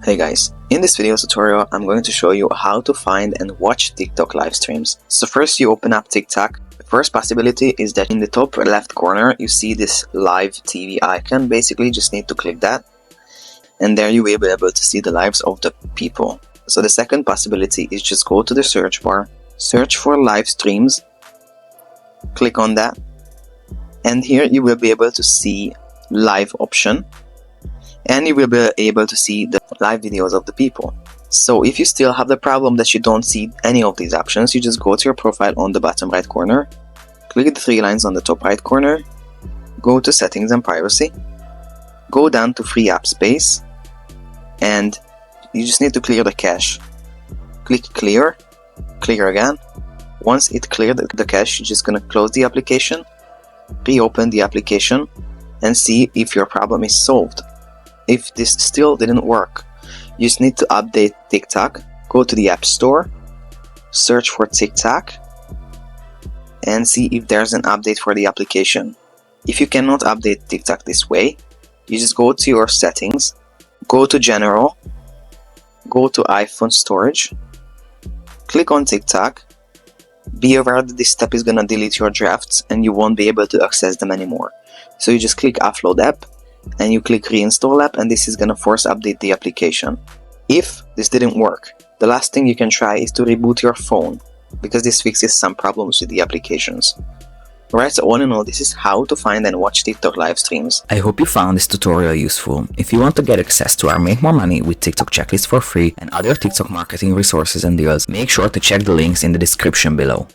Hey guys, in this video tutorial I'm going to show you how to find and watch TikTok live streams. So first you open up TikTok. The first possibility is that in the top left corner you see this live TV icon. Basically just need to click that and there you will be able to see the lives of the people. So the second possibility is just go to the search bar, search for live streams, click on that, and here you will be able to see live option and you will be able to see the live videos of the people. So if you still have the problem that you don't see any of these options, you just go to your profile on the bottom right corner, click the three lines on the top right corner, go to settings and privacy, go down to free app space, and you just need to clear the cache. Click clear, clear again. Once it cleared the cache, you're just gonna close the application, reopen the application, and see if your problem is solved. If this still didn't work, you just need to update TikTok. Go to the App Store, search for TikTok, and see if there's an update for the application. If you cannot update TikTok this way, you just go to your settings, go to General, go to iPhone Storage, click on TikTok. Be aware that this step is gonna delete your drafts and you won't be able to access them anymore. So you just click Offload App, and you click Reinstall App, and this is gonna force update the application. If this didn't work, the last thing you can try is to reboot your phone, because this fixes some problems with the applications. Alright, so all in all, this is how to find and watch TikTok live streams. I hope you found this tutorial useful. If you want to get access to our Make More Money with TikTok checklist for free and other TikTok marketing resources and deals, make sure to check the links in the description below.